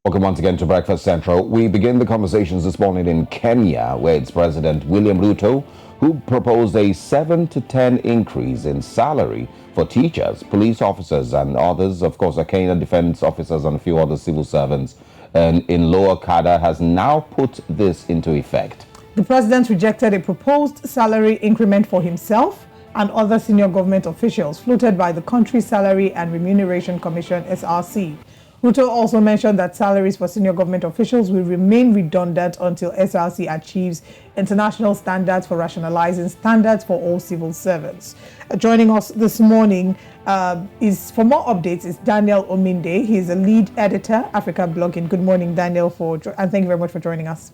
Welcome once again to Breakfast Central. We begin the conversations this morning in Kenya, where it's President William Ruto who proposed a 7 to 10 increase in salary for teachers, police officers, and others. Of course, Kenyan defense officers and a few other civil servants and in lower cadre has now put this into effect. The president rejected a proposed salary increment for himself and other senior government officials floated by the country's Salary and Remuneration Commission (SRC). Ruto also mentioned that salaries for senior government officials will remain redundant until SRC achieves international standards for rationalizing standards for all civil servants. Joining us this morning is for more updates is Daniel Ominde. He is a lead editor, Africa Blogging. Good morning, Daniel, and thank you very much for joining us.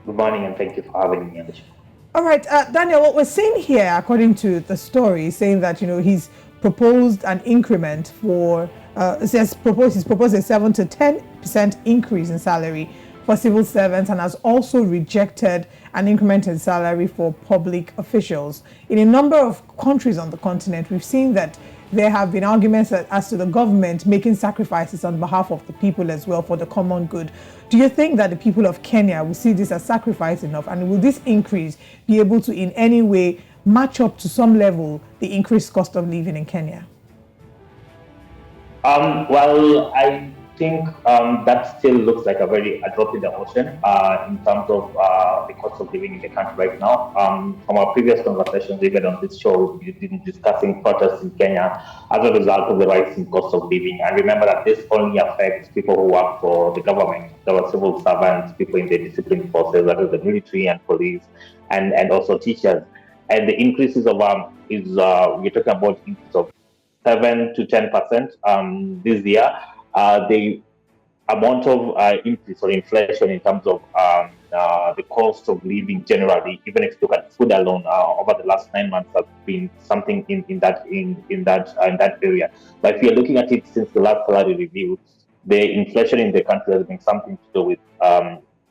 Good morning, and thank you for having me on the show. All right, Daniel, what we're seeing here, according to the story, saying that, he's proposed an increment for, he's proposed a 7 to 10% increase in salary for civil servants and has also rejected an increment in salary for public officials. In a number of countries on the continent, we've seen that there have been arguments as to the government making sacrifices on behalf of the people as well for the common good. Do you think that the people of Kenya will see this as sacrifice enough? And will this increase be able to in any way match up to some level the increased cost of living in Kenya? Well, I think that still looks like a drop in the ocean in terms of the cost of living in the country right now. From our previous conversations, even on this show, we've been discussing protests in Kenya as a result of the rising cost of living. And remember that this only affects people who work for the government, our civil servants, people in the disciplined forces, that is the military and police, and also teachers. And the increases of we're talking about increase of 7 to 10% this year. The amount of increase or inflation in terms of the cost of living generally, even if you look at food alone, over the last 9 months has been something in that area. But if you're looking at it since the last salary review, the inflation in the country has been something to do with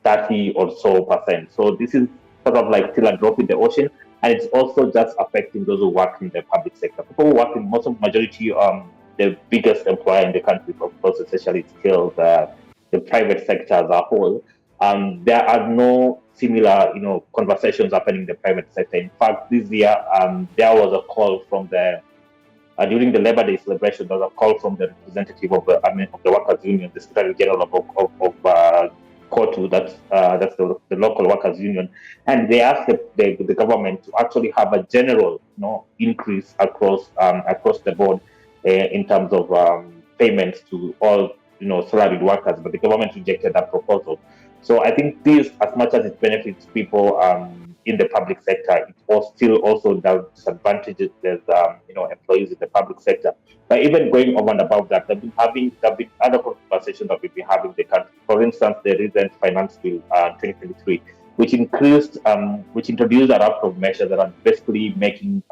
30 or so percent. So this is sort of like still a drop in the ocean. And it's also just affecting those who work in the public sector. People who work in majority, the biggest employer in the country, of course, essentially still the private sector as a whole. There are no similar, conversations happening in the private sector. In fact, this year, there was a call from during the Labor Day celebration, there was a call from the representative of the Workers' Union, the Secretary General of COTU, that's the local workers union, and they asked the government to actually have a general increase across the board in terms of payments to all salaried workers, but the government rejected that proposal. So I think this, as much as it benefits people in the public sector, it still also does disadvantages employees in the public sector. But even going over and above that, there have been other conversations that we've been having in the country. For instance, the recent finance bill 2023, which introduced a raft of measures that are basically making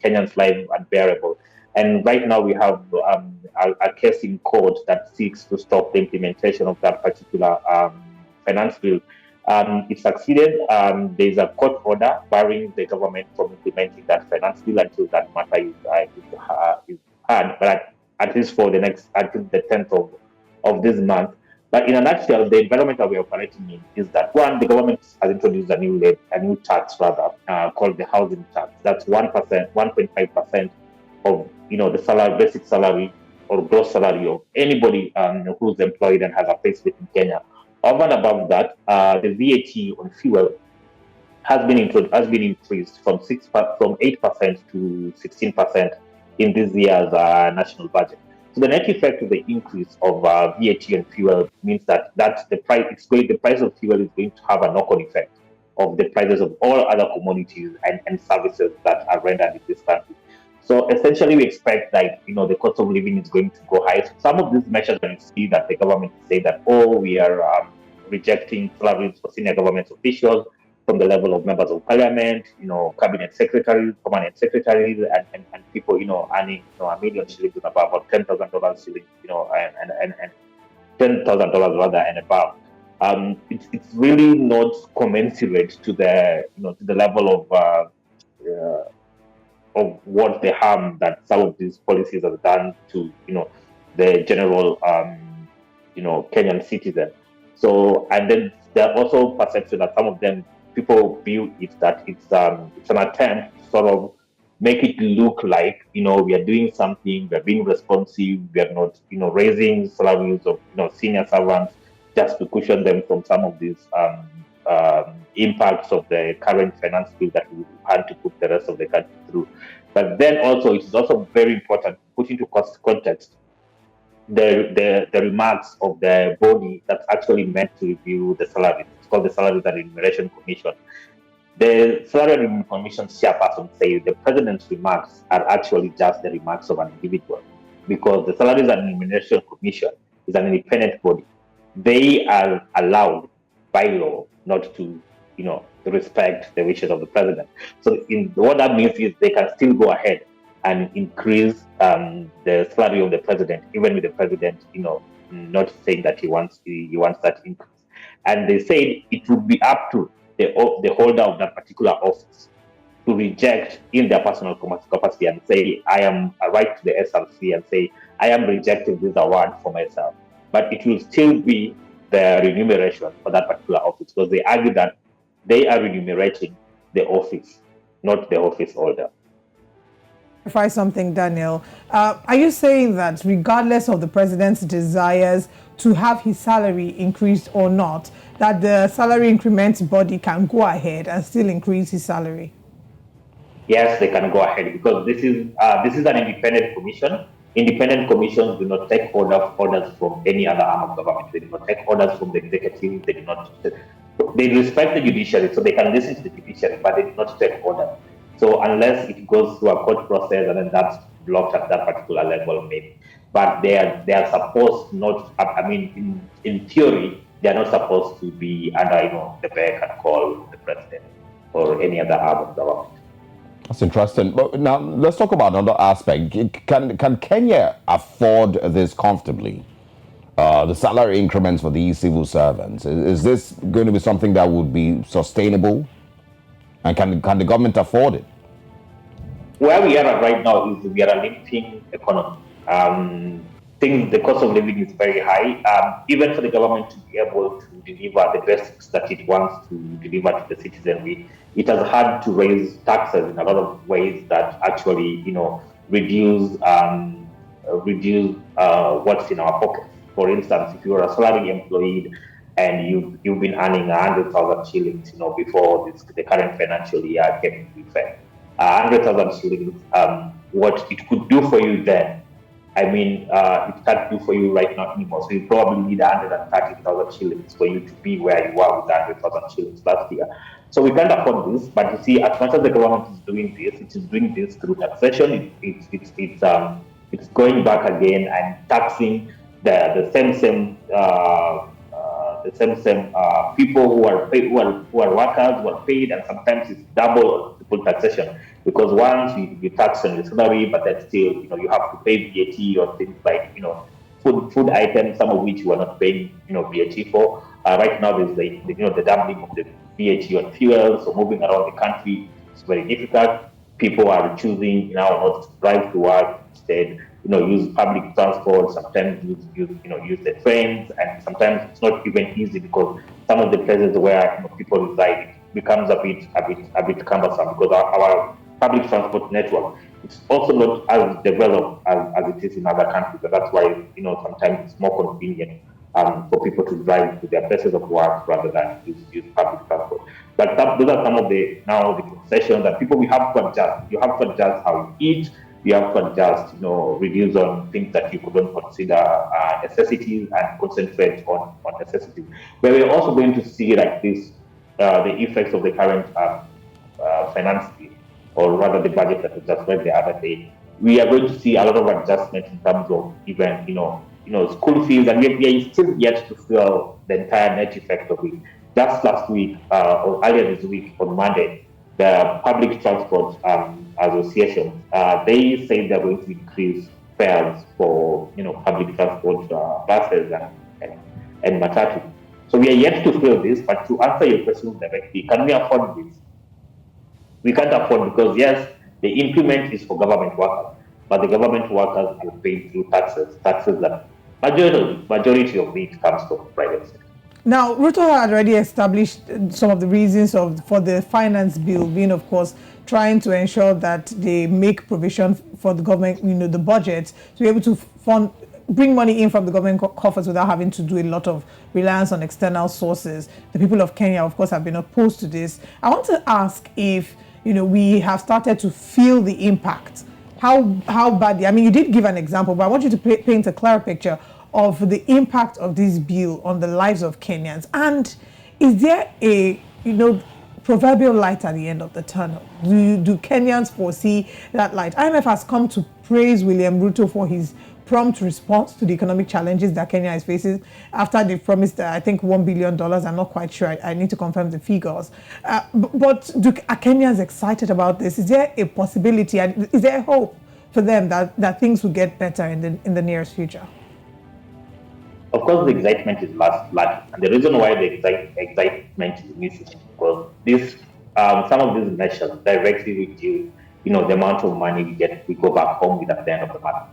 Kenyans' life unbearable. And right now we have a case in court that seeks to stop the implementation of that particular finance bill. It succeeded. There's a court order barring the government from implementing that finance bill until that matter is heard, but at least for until the 10th of this month. But in a nutshell, the environment that we're operating in is that, one, the government has introduced a new tax called the housing tax. That's 1.5% of the basic salary or gross salary of anybody who's employed and has a payslip in Kenya. Over and above that, the VAT on fuel has been increased from 8% to 16% in this year's national budget. So the net effect of the increase of VAT on fuel means that the price of fuel is going to have a knock-on effect of the prices of all other commodities and services that are rendered in this country. So essentially, we expect that the cost of living is going to go high. So some of these measures that you see that the government say that we are rejecting salaries for senior government officials from the level of members of parliament, cabinet secretaries, permanent secretaries, and people earning a million shillings and above, or $10,000 shillings, and $10,000 rather and above. It's really not commensurate to the level of what the harm that some of these policies have done to the general Kenyan citizen. So, and then there are also perception that some of them people view it that it's an attempt to sort of make it look like we are doing something, we are being responsive, we are not raising salaries of senior servants just to cushion them from some of these impacts of the current finance bill that we had to put the rest of the country through. But then also it is also very important to put into context the remarks of the body that's actually meant to review the salaries. It's called the Salaries and Remuneration Commission. The Salary and Remuneration Commission chairperson says the president's remarks are actually just the remarks of an individual, because the Salaries and Remuneration Commission is an independent body. They are allowed by law not to, respect the wishes of the president. So, what that means is they can still go ahead and increase the salary of the president, even with the president, not saying that he wants that increase. And they said it would be up to the holder of that particular office to reject in their personal capacity and say, I am right to the SRC and say, I am rejecting this award for myself. But it will still be the remuneration for that particular office, because they argue that they are remunerating the office, not the office holder. Clarify something, Daniel. Are you saying that regardless of the president's desires to have his salary increased or not, that the salary increment body can go ahead and still increase his salary? Yes, they can go ahead, because this is an independent commission. Independent commissions do not take orders from any other arm of government. They do not take orders from the executive. They respect the judiciary, so they can listen to the judiciary, but they do not take orders. So unless it goes through a court process and then that's blocked at that particular level, maybe. But they are supposed not. I mean, in theory, they are not supposed to be under the beck and call of the president or any other arm of government. That's interesting. But now let's talk about another aspect. Can Kenya afford this comfortably? The salary increments for these civil servants. Is this going to be something that would be sustainable? And can the government afford it? Where we are at right now is we are a limping economy. The cost of living is very high. Even for the government to be able to deliver the basics that it wants to deliver to the citizenry, it has had to raise taxes in a lot of ways that actually, reduce what's in our pockets. For instance, if you're a salary employee and you've been earning 100,000 shillings, before the current financial year came into effect, 100,000 shillings, what it could do for you then, it can't do for you right now anymore. So you probably need 130,000 shillings for you to be where you were with 100,000 shillings last year. So we can't afford this. But you see, as much as the government is doing this, it is doing this through taxation. It's going back again and taxing the same people who are workers, who are paid, and sometimes it's double triple taxation, because once you tax on your salary, but then still you have to pay VAT on things like food items, some of which you are not paying VAT for. Right now there's the doubling of the VAT on fuel, so moving around the country is very difficult. People are choosing now not to drive to work, instead use public transport, sometimes use the trains, and sometimes it's not even easy, because some of the places where people reside becomes a bit cumbersome, because our public transport network, it's also not as developed as it is in other countries, and that's why sometimes it's more convenient for people to drive to their places of work rather than use public transport. But those are some of the concessions that people we have to adjust. You have to adjust how you eat. You have to adjust, reduce on things that you couldn't consider necessities and concentrate on necessities. But we're also going to see like this, the effects of the current finance bill, or rather the budget that we just read the other day. We are going to see a lot of adjustment in terms of even, school fees, and we are still yet to feel the entire net effect of it. Just last week, or earlier this week on Monday, the public transport association, they say they're going to increase fares for public transport buses and matatu. So we are yet to feel this, but to answer your question directly, can we afford this? We can't afford, because yes, the increment is for government workers, but the government workers are paid through taxes that Majority of it comes from private sector. Now, Ruto had already established some of the reasons for the finance bill being, of course, trying to ensure that they make provision for the government, the budget, to be able to bring money in from the government coffers without having to do a lot of reliance on external sources. The people of Kenya, of course, have been opposed to this. I want to ask if, we have started to feel the impact. How badly? I mean, you did give an example, but I want you to paint a clearer picture of the impact of this bill on the lives of Kenyans. And is there a, proverbial light at the end of the tunnel? Do Kenyans foresee that light? IMF has come to praise William Ruto for his prompt response to the economic challenges that Kenya is facing after they promised, I think, $1 billion. I'm not quite sure. I need to confirm the figures. But are Kenyans excited about this? Is there a possibility, and is there hope for them that things will get better in the nearest future? Of course, the excitement is lacking, and the reason why the excitement is missing is because some of these measures directly reduce, the amount of money we go back home with at the end of the month.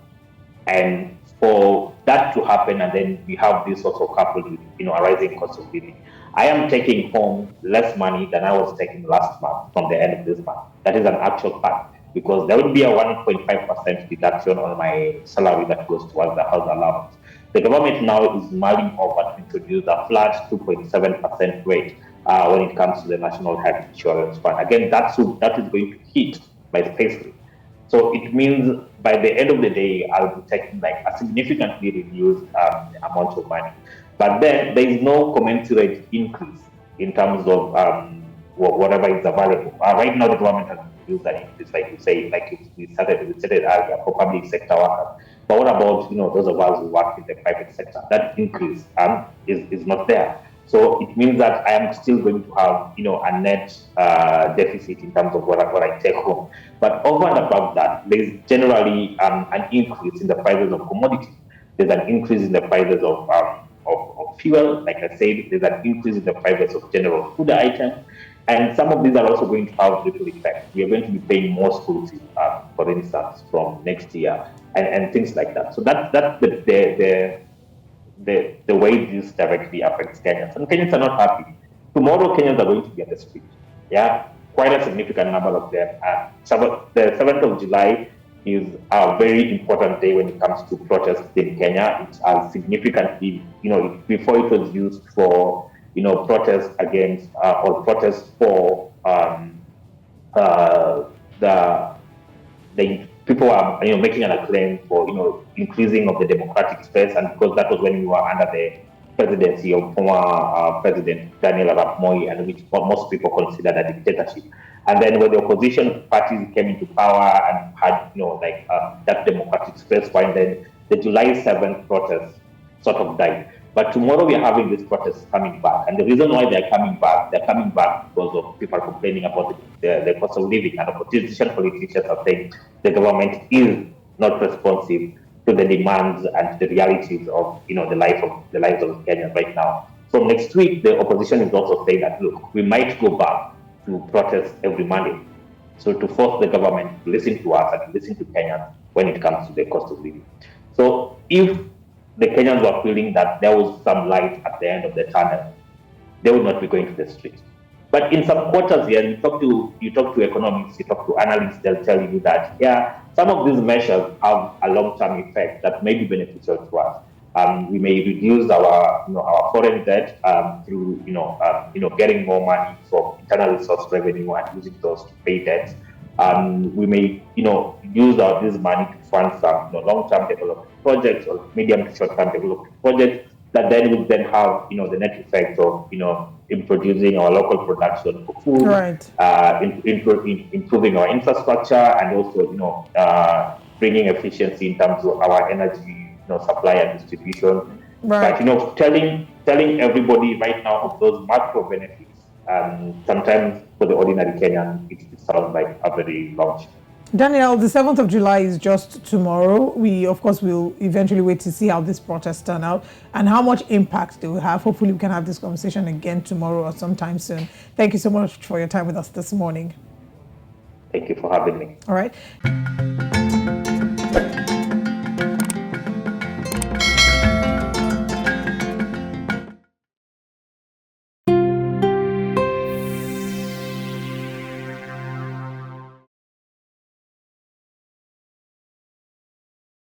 And for that to happen, and then we have this also coupled with, a rising cost of living. I am taking home less money than I was taking last month from the end of this month. That is an actual fact, because there would be a 1.5% deduction on my salary that goes towards the house allowance. The government now is mulling over to introduce a flat 2.7% rate when it comes to the National Health Insurance Fund. Again, that is going to hit my payslip. So it means by the end of the day, I'll be taking like a significantly reduced amount of money. But then there is no commensurate increase in terms of whatever is available. Right now, the government has introduced that increase, like you say, like we stated earlier, for public sector workers. But what about those of us who work in the private sector? That increase is not there. So it means that I am still going to have a net deficit in terms of what I take home. But over and above that, there is generally an increase in the prices of commodities. There's an increase in the prices of fuel. Like I said, there's an increase in the prices of general food items. And some of these are also going to have ripple effects. We are going to be paying more school fees, for instance, from next year, and things like that. So that's the way this directly affects Kenyans. And Kenyans are not happy. Tomorrow, Kenyans are going to be on the street. Yeah, quite a significant number of them. The 7th of July is a very important day when it comes to protests in Kenya. It's significantly, before it was used for protests against or protests for the people are making an acclaim for increasing of the democratic space, and because that was when we were under the presidency of former President Daniel Arap Moi, and which most people considered a dictatorship. And then when the opposition parties came into power and had that democratic space, and then the July 7th protests sort of died. But tomorrow we are having these protests coming back. And the reason why they're coming back because of people complaining about the cost of living. And opposition politicians are saying the government is not responsive to the demands and the realities of the lives of Kenyans right now. So next week, the opposition is also saying that, look, we might go back to protest every Monday. So to force the government to listen to us and to listen to Kenyans when it comes to the cost of living. So if the Kenyans were feeling that there was some light at the end of the tunnel, they would not be going to the streets. But in some quarters here, you talk to economists, you talk to analysts, they'll tell you that some of these measures have a long-term effect that may be beneficial to us. We may reduce our foreign debt through getting more money from internally sourced revenue and using those to pay debts. We may use this money to fund some long-term development projects or medium to short-term development projects that then would then have the net effect of in producing our local production for food, right. Improving our infrastructure, and also bringing efficiency in terms of our energy supply and distribution. Right. But telling everybody right now of those macro benefits, sometimes for the ordinary Kenyan, it sounds like a very long shot. Daniel, the 7th of July is just tomorrow. We, of course, will eventually wait to see how this protest turn out and how much impact they will have. Hopefully, we can have this conversation again tomorrow or sometime soon. Thank you so much for your time with us this morning. Thank you for having me. All right.